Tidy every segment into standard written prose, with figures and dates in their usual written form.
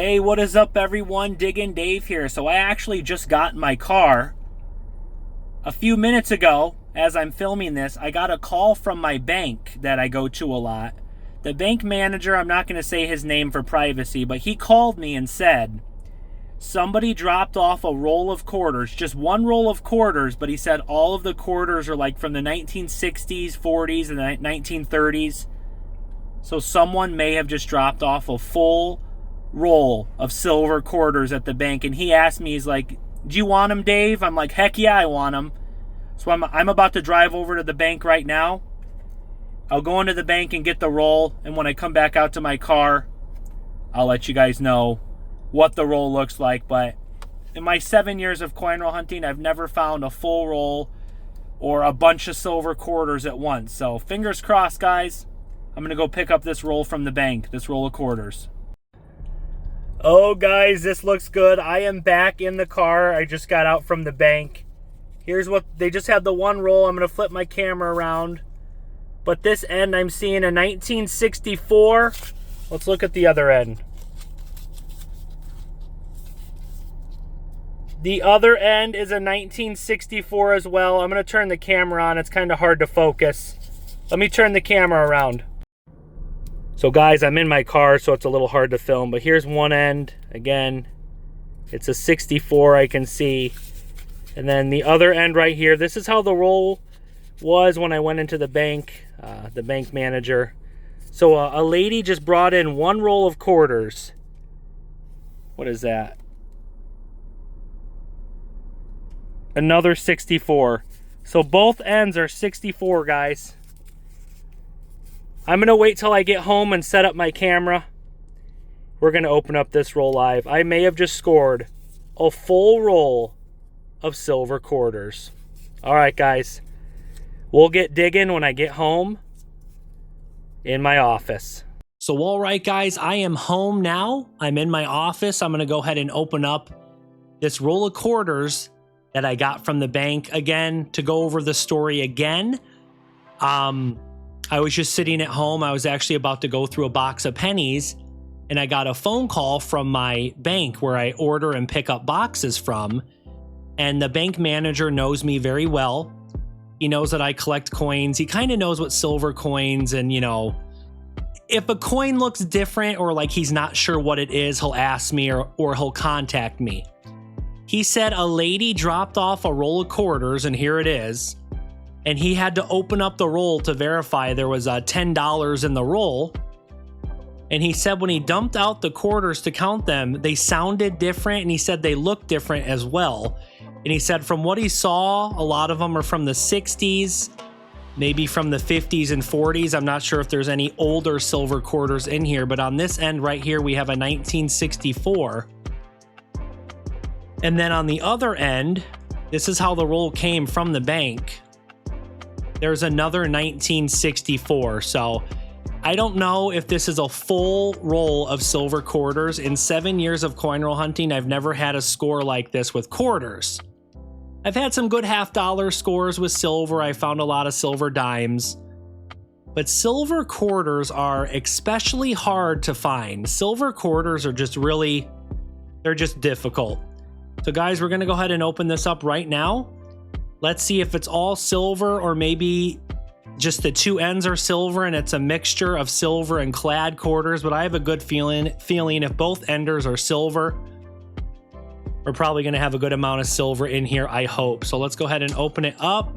Hey, what is up everyone? Diggin Dave here. So I actually just got in my car a few minutes ago. As I'm filming this, I got a call from my bank that I go to a lot. The bank manager, I'm not going to say his name for privacy, but he called me and said somebody dropped off a roll of quarters, just one roll of quarters, but he said all of the quarters are like from the 1960s, 40s, and the 1930s. So someone may have just dropped off a full roll of silver quarters at the bank, and he asked me, he's like, do you want them, Dave? I'm like, heck yeah, I want them. So I'm about to drive over to the bank right now. I'll go into the bank and get the roll, and when I come back out to my car, I'll let you guys know what the roll looks like. But in my 7 years of coin roll hunting, I've never found a full roll or a bunch of silver quarters at once. So fingers crossed, guys. I'm going to go pick up this roll from the bank, this roll of quarters. Oh, guys, this looks good. I am back in the car. I just got out from the bank. Here's what, they just had the one roll. I'm going to flip my camera around. But this end, I'm seeing a 1964. Let's look at the other end. The other end is a 1964 as well. I'm going to turn the camera on. It's kind of hard to focus. Let me turn the camera around. So guys, I'm in my car, so it's a little hard to film, but here's one end. Again, it's a 64, I can see. And then the other end right here, this is how the roll was when I went into the bank manager. So a lady just brought in one roll of quarters. What is that? Another 64. So both ends are 64, guys. I'm going to wait till I get home and set up my camera. We're going to open up this roll live. I may have just scored a full roll of silver quarters. All right, guys. We'll get digging when I get home in my office. So, all right, guys, I am home now. I'm in my office. I'm going to go ahead and open up this roll of quarters that I got from the bank again to go over the story again. I was just sitting at home. I was actually about to go through a box of pennies, and I got a phone call from my bank where I order and pick up boxes from. And the bank manager knows me very well. He knows that I collect coins. He kind of knows what silver coins, and, you know, if a coin looks different or like he's not sure what it is, he'll ask me or he'll contact me. He said a lady dropped off a roll of quarters, and here it is. And he had to open up the roll to verify there was $10 in the roll. And he said when he dumped out the quarters to count them, they sounded different, and he said they looked different as well. And he said from what he saw, a lot of them are from the 60s, maybe from the 50s and 40s. I'm not sure if there's any older silver quarters in here, but on this end right here, we have a 1964. And then on the other end, this is how the roll came from the bank. There's another 1964. So I don't know if this is a full roll of silver quarters. In 7 years of coin roll hunting, I've never had a score like this with quarters. I've had some good $half scores with silver. I found a lot of silver dimes. But silver quarters are especially hard to find. Silver quarters are just really, they're just difficult. So guys, we're going to go ahead and open this up right now. Let's see if it's all silver, or maybe just the two ends are silver and it's a mixture of silver and clad quarters. But I have a good feeling if both enders are silver, we're probably going to have a good amount of silver in here, I hope. So let's go ahead and open it up.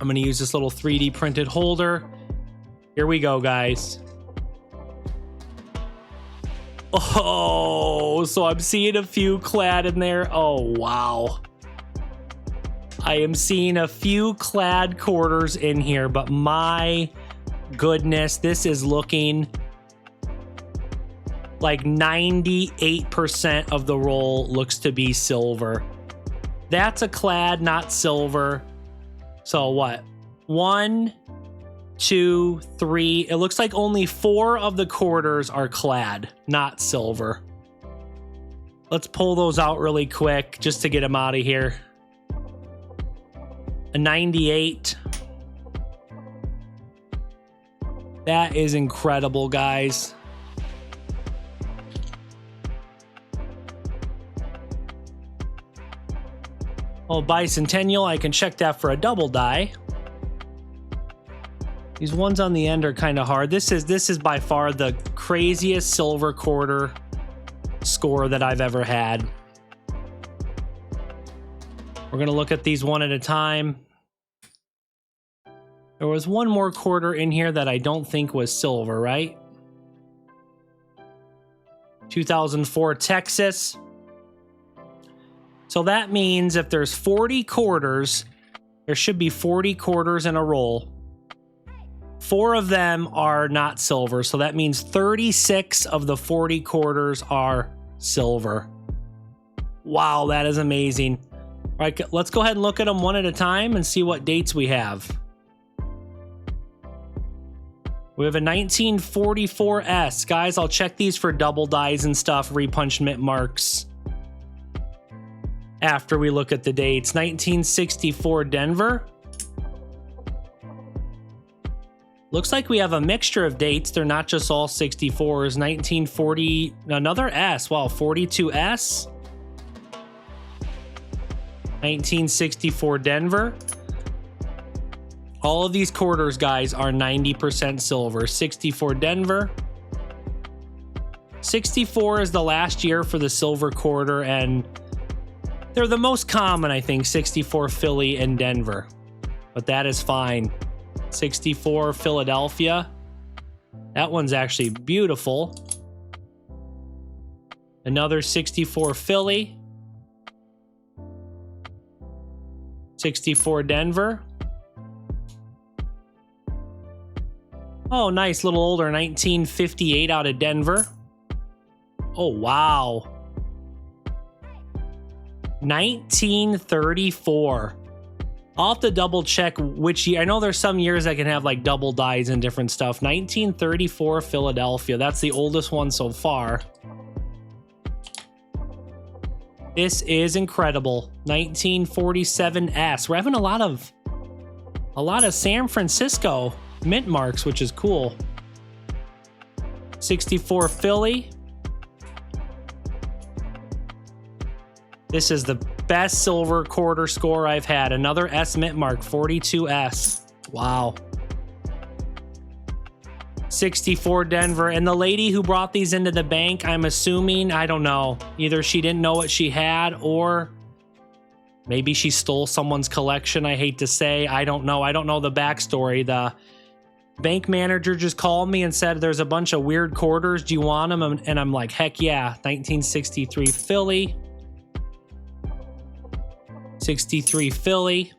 I'm going to use this little 3D printed holder. Here we go, guys. Oh, so I'm seeing a few clad in there. Oh, wow. I am seeing a few clad quarters in here, but my goodness, this is looking like 98% of the roll looks to be silver. That's a clad, not silver. So what? 1, 2, 3. It looks like only 4 of the quarters are clad, not silver. Let's pull those out really quick just to get them out of here. A 98. That is incredible, guys. Oh, bicentennial, I can check that for a double die. These ones on the end are kind of hard. This is by far the craziest silver quarter score that I've ever had. We're going to look at these one at a time. There was one more quarter in here that I don't think was silver, right? 2004 Texas. So that means if there's 40 quarters, there should be 40 quarters in a roll. 4 of them are not silver, so that means 36 of the 40 quarters are silver. Wow, that is amazing. All right, let's go ahead and look at them one at a time and see what dates we have. We have a 1944S. Guys, I'll check these for double dies and stuff, repunchment marks, after we look at the dates. 1964 Denver. Looks like we have a mixture of dates. They're not just all 64s. 1940, another S. Wow, 42S. 1964 Denver. All of these quarters, guys, are 90% silver. 64 Denver. 64 is the last year for the silver quarter, and they're the most common, I think, 64 Philly and Denver. But that is fine. 64 Philadelphia. That one's actually beautiful. Another 64 Philly. 64 Denver. Oh, nice, little older, 1958 out of Denver. Oh, wow. 1934. I'll have to double check which year. I know there's some years that can have like double dies and different stuff. 1934 Philadelphia. That's the oldest one so far. This is incredible. 1947 S. We're having a lot of San Francisco mint marks, which is cool. 64 Philly. This is the best silver quarter score I've had. Another S mint mark, 42S. Wow. 64 Denver. And the lady who brought these into the bank, I'm assuming, I don't know, either she didn't know what she had or maybe she stole someone's collection. I hate to say. I don't know. I don't know the backstory. The bank manager just called me and said, there's a bunch of weird quarters. Do you want them? And I'm like, heck yeah. 1963 Philly. 63 Philly.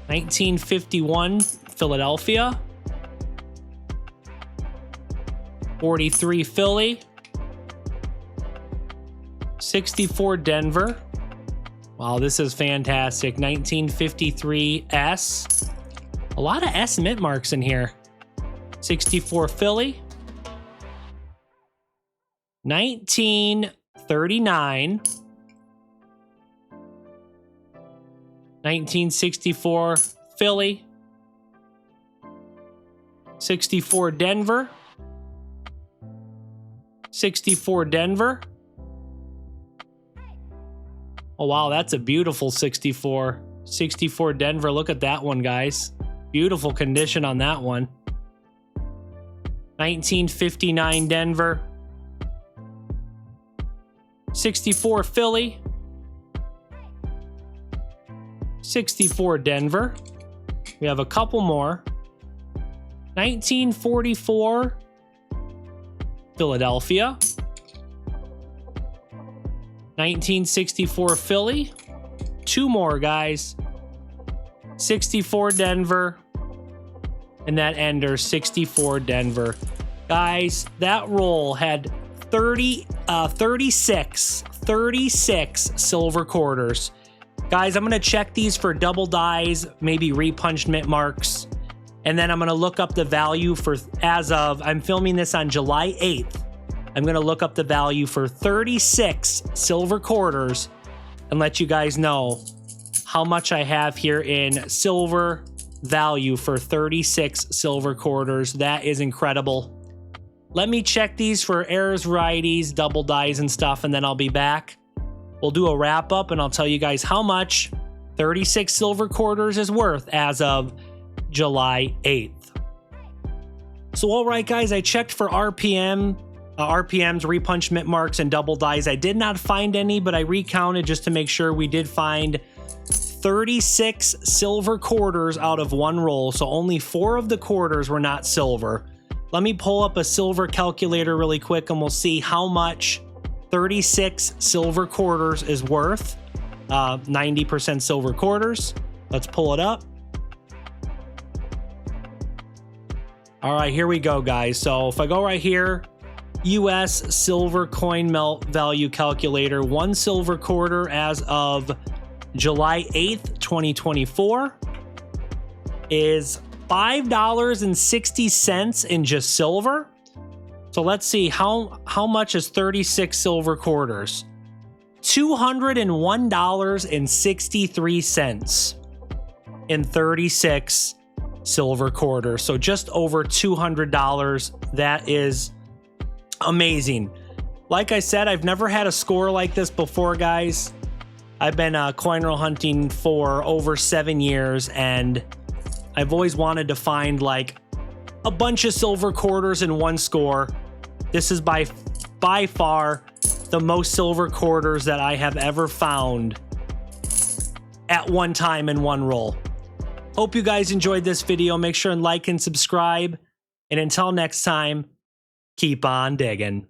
1951 Philadelphia. 43 Philly. 64 Denver. Wow, this is fantastic. 1953 S. A lot of S mint marks in here. 64 Philly. 1939. 1964 Philly. 64 Denver. 64 Denver. Oh, wow, that's a beautiful 64. 64 Denver. Look at that one, guys. Beautiful condition on that one. 1959 Denver. 64 Philly. 64 Denver. We have a couple more. 1944 Philadelphia. 1964 Philly. Two more, guys. 64 Denver. And that ender, 64 Denver. Guys, that roll had 36 silver quarters. Guys, I'm going to check these for double dies, maybe repunched mint marks. And then I'm going to look up the value for, as of, I'm filming this on July 8th. I'm going to look up the value for 36 silver quarters and let you guys know how much I have here in silver value for 36 silver quarters. That is incredible. Let me check these for errors, varieties, double dies, and stuff, and then I'll be back. we'll do a wrap up and I'll tell you guys how much 36 silver quarters is worth as of July 8th. So all right guys, I checked for RPMs, repunch mint marks, and double dies. I did not find any, but I recounted just to make sure. We did find 36 silver quarters out of one roll, so only 4 of the quarters were not silver. Let me pull up a silver calculator really quick and we'll see how much 36 silver quarters is worth. 90% silver quarters. Let's pull it up. All right, here we go, guys. So if I go right here, US silver coin melt value calculator, 1 silver quarter as of July 8th, 2024 is $5.60 in just silver. So let's see, how much is 36 silver quarters? $201.63 in 36 silver quarters. So just over $200. That is amazing. Like I said, I've never had a score like this before, guys. I've been coin roll hunting for over 7 years, and I've always wanted to find like a bunch of silver quarters in one score. This is by far the most silver quarters that I have ever found at one time in one roll. Hope you guys enjoyed this video. Make sure and like and subscribe. And until next time, keep on digging.